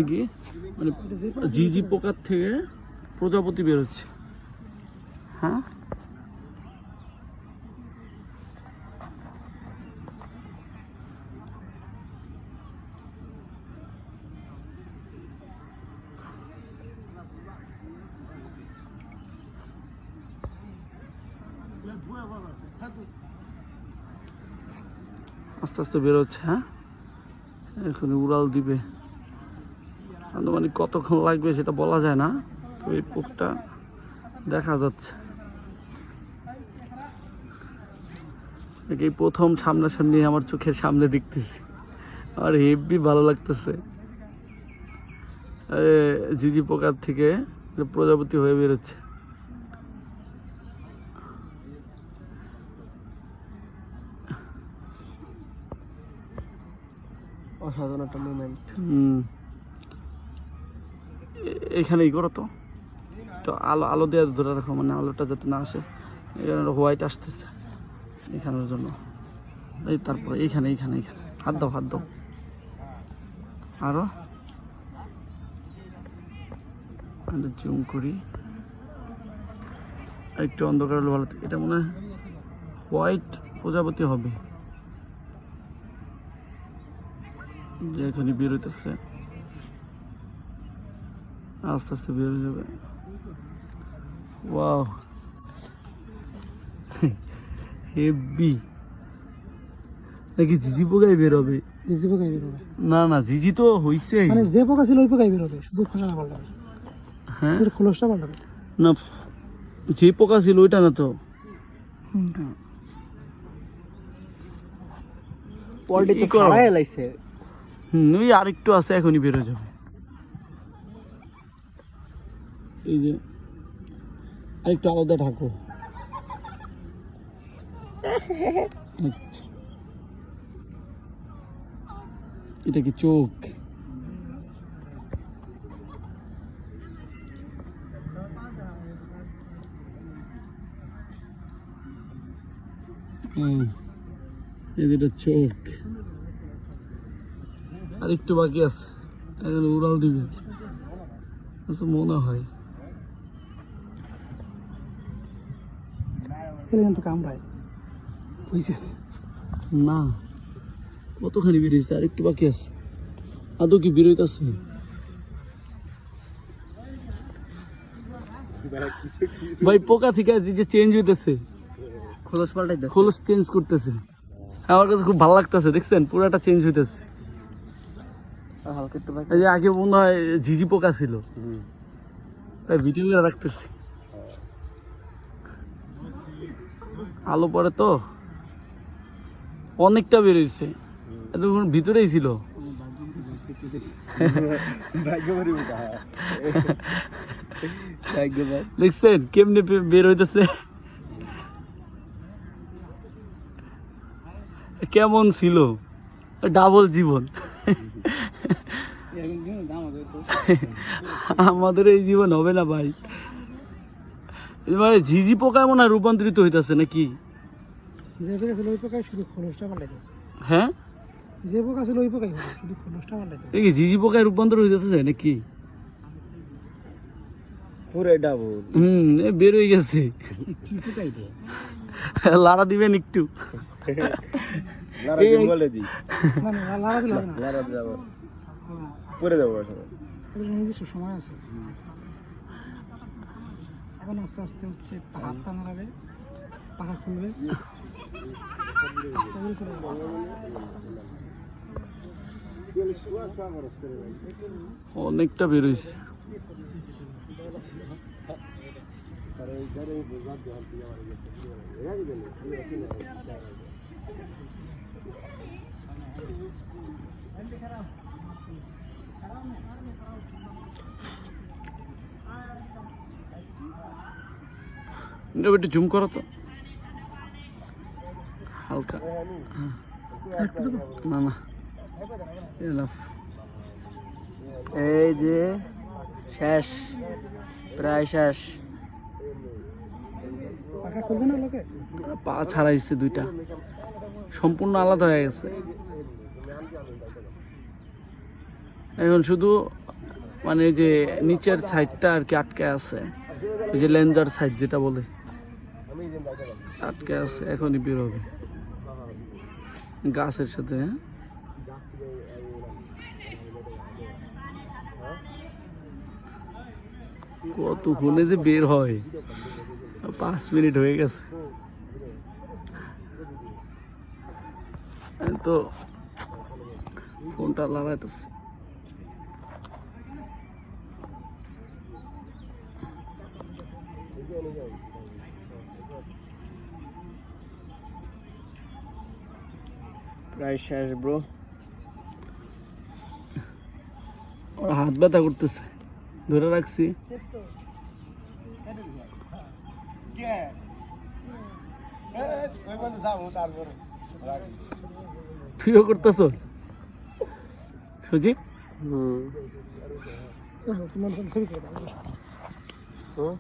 কি মানে ঝিঝি পোকার থেকে প্রজাপতি বেরোচ্ছে। হ্যাঁ আস্তে আস্তে বেরোচ্ছে। হ্যাঁ এখন উড়াল দিবে, মানে কতক্ষণ লাগবে সেটা বলা যায় না, তো এই পোকটা দেখা যাচ্ছে। এই প্রথম সামনাসামনি আমার চোখের সামনে দেখতেছি, আর হেভি ভালো লাগতেছে। ঝিঝি পোকার থেকে প্রজাপতি হয়ে বেরোচ্ছে। অসাধারণ একটা মুভমেন্ট। এইখানেই করো তো, তো আলো আলো দিয়ে ধরে রাখো, মানে আলোটা যাতে না আসে। এখানে হোয়াইট আসতেছে এখানের জন্য। এই তারপরে এইখানে এইখানে এইখানে হাত দাও, হাত দাও। আরো জুম করি, একটু অন্ধকার হলে ভালো। এটা মনে হয় হোয়াইট প্রজাপতি হবে, যে এখানে বেরোতেছে, আস্তে আস্তে বের হয়ে যাবে। Wow heavy. নাকি ঝিঝি পোকাই বেরোবে? ঝিঝি পোকাই বেরোবে? না না, ঝিঝি তো হইছে, মানে যে পোকা ছিল ওই পোকাই বেরোবে, শুধু খোসাটা পাল্টাবে। হ্যাঁ খোলসটা পাল্টাবে না, যে পোকা ছিল ওইটা না তো। পোল্ট্রি তো ছাড়াই লাইছে। ওই আরেকটু আছে, এখনই বেরো যাবে। এই যে আরেকটু আলাদা ঢাকো। এটা কি চোখ? এই যেটা চোখ, আর একটু বাকি আছে, এখন উড়াল দিবে আচ্ছা মনে হয়। কিন্তু কামড়ায় হয়েছে না, কতখানি বেরিয়েছে, আর একটু বাকি আছে। আদৌ কি বেরোইতেছে? ভাই পোকা থেকে যে চেঞ্জ হইতেছে, খোলস পাল্টাইতে, খোলস চেঞ্জ করতেছে। আমার কাছে খুব ভালো লাগতেছে, দেখছেন পুরাটা চেঞ্জ হইতেছে। হালকা একটু এই যে আগে মনে হয় ঝিঝি পোকা ছিল, তাই ভিডিও করে রাখতেছি। আলো পরে তো অনেকটা বেরোইছে, এতক্ষণ ভিতরেই ছিল। দেখছেন কেমনে বের হইতেছে, কেমন ছিল ডাবল জীবন। আমাদের এই জীবন হবে না ভাই। মানে ঝিঝি পোকা মনে হয় রূপান্তরিত হইতেছে নাকি? যে পোকা ছিল ওই পোকাই শুধু খোলসটা পাল্টাইতেছে। হ্যাঁ যে পোকা ছিল ওই পোকাই শুধু খোলসটা পাল্টাইতেছে। এই ঝিঝি পোকায় রূপান্তর হইতেছে নাকি? পুরো ডাবল। বের হয়ে গেছে। কি পোকাই তো লাড়া দিবেন একটু? লাড়া দিন বলে দি। না না লাড়া দিলে হবে না, লাড়া দিব পরে যাব আসলে। এর নিজস্ব সময় আছে। এখন আস্তে আস্তে হচ্ছে হাত পা নাড়াবে, পাখা খুলবে। অনেকটা বের হয়েছে। একটু জুম করো তো হালকা। না না, এই যে শেষ, প্রায় শেষ। পা ছাড়াইছে দুইটা, সম্পূর্ণ আলাদা হয়ে গেছে। এখন শুধু মানে যে নিচের সাইডটা আর কি আটকে আছে, ওই যে লেঞ্জার সাইড যেটা বলে আটকে আছে, এখনই বের হবে গাছের সাথে। হ্যাঁ কতক্ষণে যে বের হয়, 5 মিনিট হয়ে গেছে। আমি তো ফোনটা লাগাইতেছি। প্রায় শেষ ব্রো। ওর হাত ব্যথা করতেছে, ধরে রাখছি। তুইও করতেছ সুজিত? হুম